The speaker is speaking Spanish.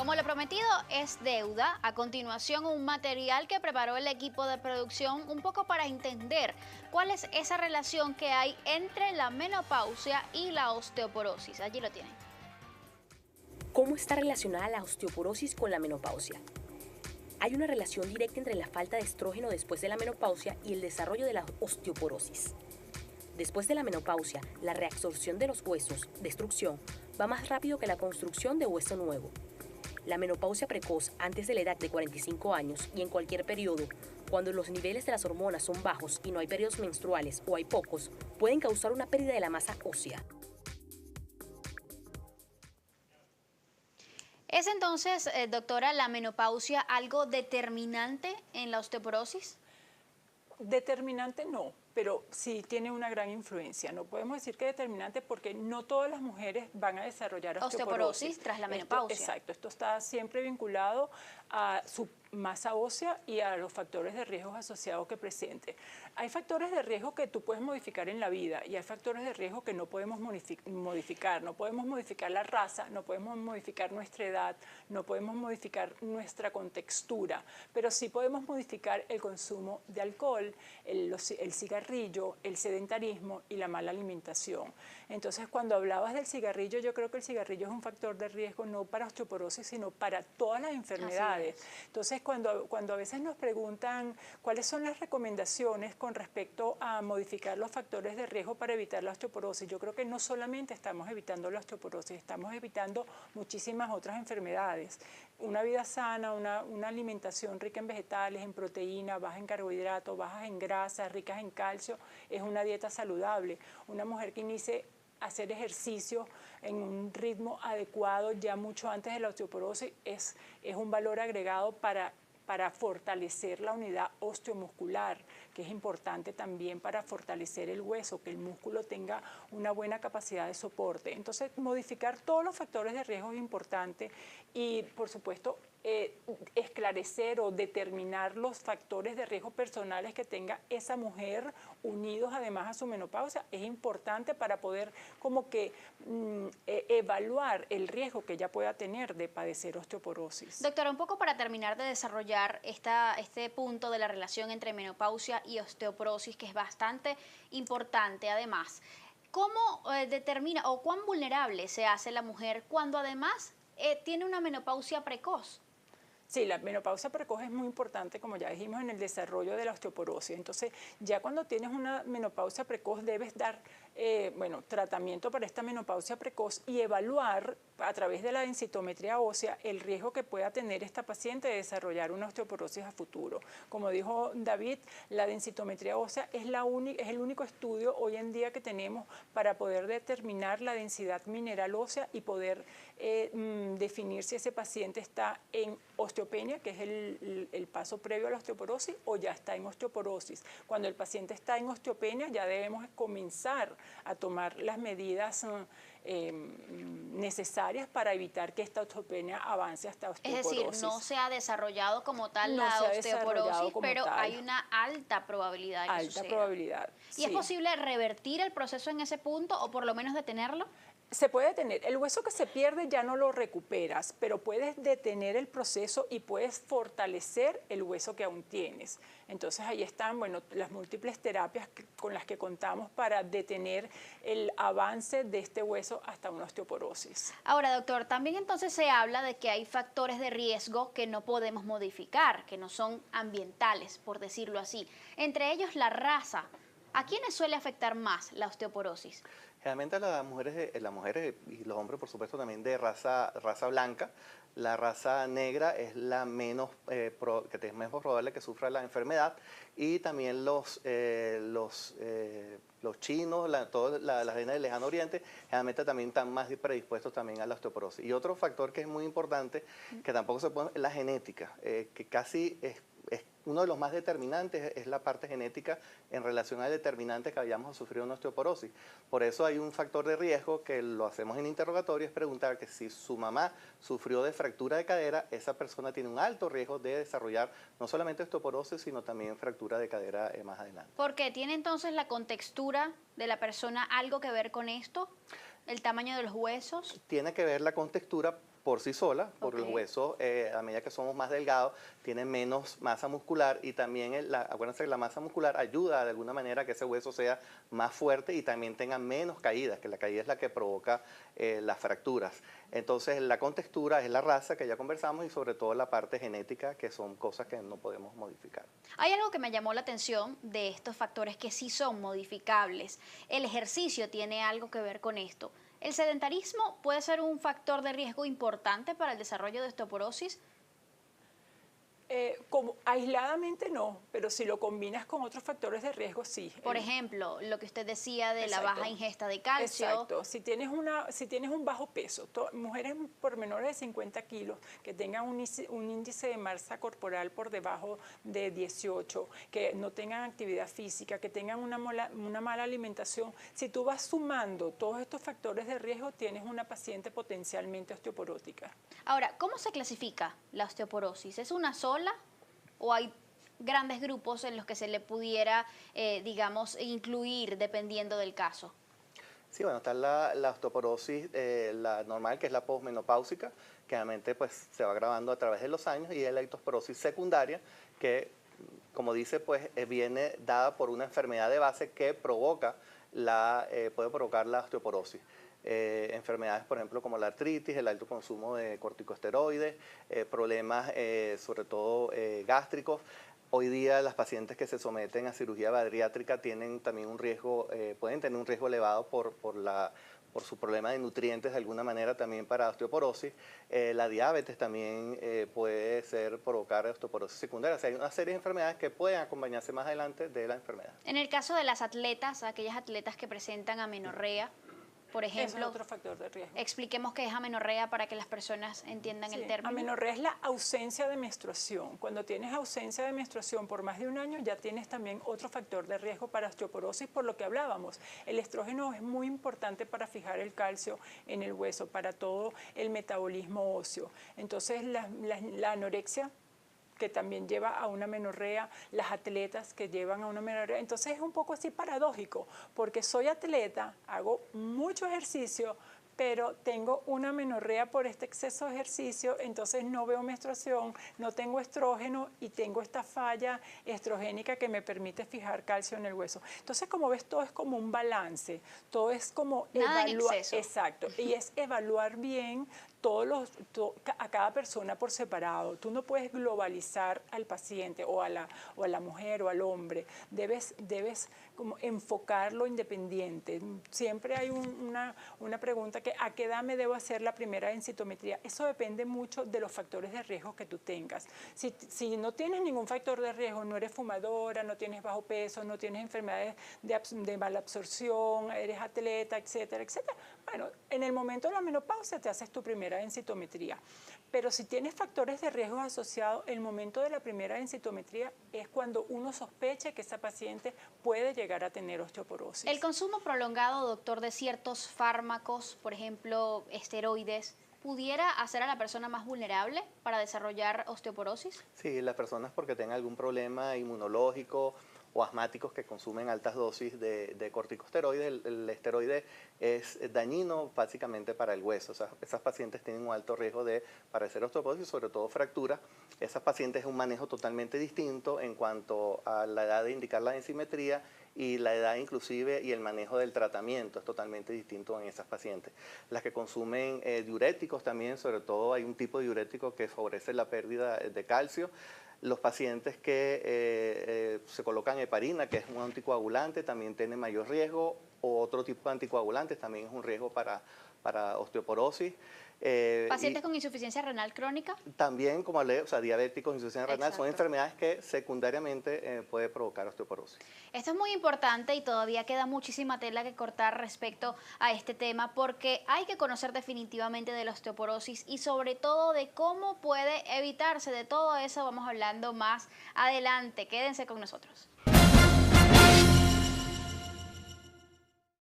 Como lo prometido es deuda, a continuación un material que preparó el equipo de producción un poco para entender cuál es esa relación que hay entre la menopausia y la osteoporosis. Allí lo tienen. ¿Cómo está relacionada la osteoporosis con la menopausia? Hay una relación directa entre la falta de estrógeno después de la menopausia y el desarrollo de la osteoporosis. Después de la menopausia, la reabsorción de los huesos, destrucción, va más rápido que la construcción de hueso nuevo. La menopausia precoz antes de la edad de 45 años y en cualquier periodo, cuando los niveles de las hormonas son bajos y no hay periodos menstruales o hay pocos, pueden causar una pérdida de la masa ósea. ¿Es entonces, doctora, la menopausia algo determinante en la osteoporosis? Determinante no, pero sí tiene una gran influencia. No podemos decir que determinante porque no todas las mujeres van a desarrollar osteoporosis Tras la menopausia. Exacto, esto está siempre vinculado a su masa ósea y a los factores de riesgo asociados que presente. Hay factores de riesgo que tú puedes modificar en la vida y hay factores de riesgo que no podemos modificar. No podemos modificar la raza, no podemos modificar nuestra edad, no podemos modificar nuestra contextura, pero sí podemos modificar el consumo de alcohol, el cigarrillo, el sedentarismo y la mala alimentación. Entonces, cuando hablabas del cigarrillo, yo creo que el cigarrillo es un factor de riesgo no para osteoporosis, sino para todas las enfermedades. Entonces, cuando a veces nos preguntan cuáles son las recomendaciones con respecto a modificar los factores de riesgo para evitar la osteoporosis, yo creo que no solamente estamos evitando la osteoporosis, estamos evitando muchísimas otras enfermedades. Una vida sana, una alimentación rica en vegetales, en proteína, baja en carbohidratos, bajas en grasas, ricas en calcio, es una dieta saludable. Una mujer que inicie hacer ejercicio en un ritmo adecuado ya mucho antes de la osteoporosis es un valor agregado para fortalecer la unidad osteomuscular, que es importante también para fortalecer el hueso, que el músculo tenga una buena capacidad de soporte. Entonces, modificar todos los factores de riesgo es importante y, por supuesto, esclarecer o determinar los factores de riesgo personales que tenga esa mujer unidos además a su menopausia es importante para poder como que evaluar el riesgo que ella pueda tener de padecer osteoporosis. Doctora, un poco para terminar de desarrollar este punto de la relación entre menopausia y osteoporosis, que es bastante importante además, ¿cómo determina o cuán vulnerable se hace la mujer cuando además tiene una menopausia precoz? Sí, la menopausia precoz es muy importante, como ya dijimos, en el desarrollo de la osteoporosis. Entonces, ya cuando tienes una menopausia precoz, debes dar tratamiento para esta menopausia precoz y evaluar a través de la densitometría ósea el riesgo que pueda tener esta paciente de desarrollar una osteoporosis a futuro. Como dijo David, la densitometría ósea es el único estudio hoy en día que tenemos para poder determinar la densidad mineral ósea y poder definir si ese paciente está en osteopenia, que es el paso previo a la osteoporosis, o ya está en osteoporosis. Cuando el paciente está en osteopenia, ya debemos comenzar a tomar las medidas necesarias para evitar que esta osteopenia avance hasta osteoporosis. Es decir, no se ha desarrollado como tal la osteoporosis, pero hay una alta probabilidad de que suceda. Alta probabilidad, ¿Y es posible revertir el proceso en ese punto o por lo menos detenerlo? Se puede detener. El hueso que se pierde ya no lo recuperas, pero puedes detener el proceso y puedes fortalecer el hueso que aún tienes. Entonces ahí están, las múltiples terapias con las que contamos para detener el avance de este hueso hasta una osteoporosis. Ahora, doctor, también entonces se habla de que hay factores de riesgo que no podemos modificar, que no son ambientales, por decirlo así. Entre ellos la raza. ¿A quiénes suele afectar más la osteoporosis? Generalmente las mujeres y los hombres, por supuesto, también de raza blanca. La raza negra es la menos probable que sufra la enfermedad, y también los chinos, toda la gente del lejano oriente, generalmente también están más predispuestos también a la osteoporosis. Y otro factor que es muy importante, que tampoco se puede, es la genética, que casi es uno de los más determinantes, es la parte genética en relación al determinante que vayamos a sufrir una osteoporosis. Por eso hay un factor de riesgo que lo hacemos en interrogatorio, es preguntar que si su mamá sufrió de fractura de cadera, esa persona tiene un alto riesgo de desarrollar no solamente osteoporosis, sino también fractura de cadera más adelante. ¿Por qué? ¿Tiene entonces la contextura de la persona algo que ver con esto? ¿El tamaño de los huesos? Tiene que ver la contextura por sí sola, porque los huesos, a medida que somos más delgados, tienen menos masa muscular y también, acuérdense que la masa muscular ayuda de alguna manera a que ese hueso sea más fuerte y también tenga menos caídas, que la caída es la que provoca las fracturas. Entonces, la contextura es la raza que ya conversamos y sobre todo la parte genética, que son cosas que no podemos modificar. Hay algo que me llamó la atención de estos factores que sí son modificables. El ejercicio tiene algo que ver con esto. ¿El sedentarismo puede ser un factor de riesgo importante para el desarrollo de osteoporosis? Como aisladamente no, pero si lo combinas con otros factores de riesgo, sí. Por ejemplo, lo que usted decía de la Exacto. baja ingesta de calcio. Exacto. Si tienes un bajo peso, mujeres por menores de 50 kilos que tengan un índice de masa corporal por debajo de 18, que no tengan actividad física, que tengan una mala alimentación, si tú vas sumando todos estos factores de riesgo, tienes una paciente potencialmente osteoporótica. Ahora, ¿cómo se clasifica la osteoporosis? ¿Es una sola o hay grandes grupos en los que se le pudiera, digamos, incluir dependiendo del caso? Sí, bueno, está la osteoporosis, la normal, que es la posmenopáusica, que realmente pues, se va agravando a través de los años, y la osteoporosis secundaria, que, como dice, pues viene dada por una enfermedad de base que puede provocar la osteoporosis. Enfermedades, por ejemplo, como la artritis, el alto consumo de corticosteroides, problemas sobre todo gástricos. Hoy día las pacientes que se someten a cirugía bariátrica tienen también un riesgo, pueden tener un riesgo elevado por su problema de nutrientes de alguna manera también para osteoporosis. La diabetes también puede provocar osteoporosis secundaria. O sea, hay una serie de enfermedades que pueden acompañarse más adelante de la enfermedad. En el caso de las atletas, aquellas atletas que presentan amenorrea, por ejemplo, es otro factor de riesgo. Expliquemos qué es amenorrea para que las personas entiendan el término. Amenorrea es la ausencia de menstruación. Cuando tienes ausencia de menstruación por más de un año, ya tienes también otro factor de riesgo para osteoporosis, por lo que hablábamos. El estrógeno es muy importante para fijar el calcio en el hueso, para todo el metabolismo óseo. Entonces, la anorexia, que también lleva a una amenorrea, las atletas que llevan a una amenorrea. Entonces es un poco así paradójico, porque soy atleta, hago mucho ejercicio, pero tengo una amenorrea por este exceso de ejercicio, entonces no veo menstruación, no tengo estrógeno y tengo esta falla estrogénica que me permite fijar calcio en el hueso. Entonces, como ves, todo es como un balance, todo es como evaluar. Exacto, y es evaluar bien a cada persona por separado. Tú no puedes globalizar al paciente o a la mujer o al hombre. Debes como enfocarlo independiente. Siempre hay una pregunta que ¿a qué edad me debo hacer la primera densitometría? Eso depende mucho de los factores de riesgo que tú tengas. Si no tienes ningún factor de riesgo, no eres fumadora, no tienes bajo peso, no tienes enfermedades de mala absorción, eres atleta, etcétera, etcétera. Bueno, en el momento de la menopausia te haces tu primera densitometría. Pero si tienes factores de riesgo asociados, el momento de la primera densitometría es cuando uno sospecha que esa paciente puede llegar a tener osteoporosis. El consumo prolongado, doctor, de ciertos fármacos, por ejemplo, esteroides, ¿pudiera hacer a la persona más vulnerable para desarrollar osteoporosis? Sí, las personas porque tengan algún problema inmunológico o asmáticos que consumen altas dosis de corticosteroides. El esteroide es dañino básicamente para el hueso. O sea, esas pacientes tienen un alto riesgo de padecer osteoporosis, sobre todo fractura. Esas pacientes es un manejo totalmente distinto en cuanto a la edad de indicar la densimetría y la edad inclusive y el manejo del tratamiento es totalmente distinto en esas pacientes. Las que consumen diuréticos también, sobre todo hay un tipo de diurético que favorece la pérdida de calcio. Los pacientes que se colocan heparina, que es un anticoagulante, también tienen mayor riesgo, o otro tipo de anticoagulantes también es un riesgo para osteoporosis. ¿Pacientes con insuficiencia renal crónica? También, como hablé, o sea, diabéticos, insuficiencia renal, Exacto. son enfermedades que secundariamente puede provocar osteoporosis. Esto es muy importante y todavía queda muchísima tela que cortar respecto a este tema porque hay que conocer definitivamente de la osteoporosis y sobre todo de cómo puede evitarse. De todo eso vamos hablando más adelante. Quédense con nosotros.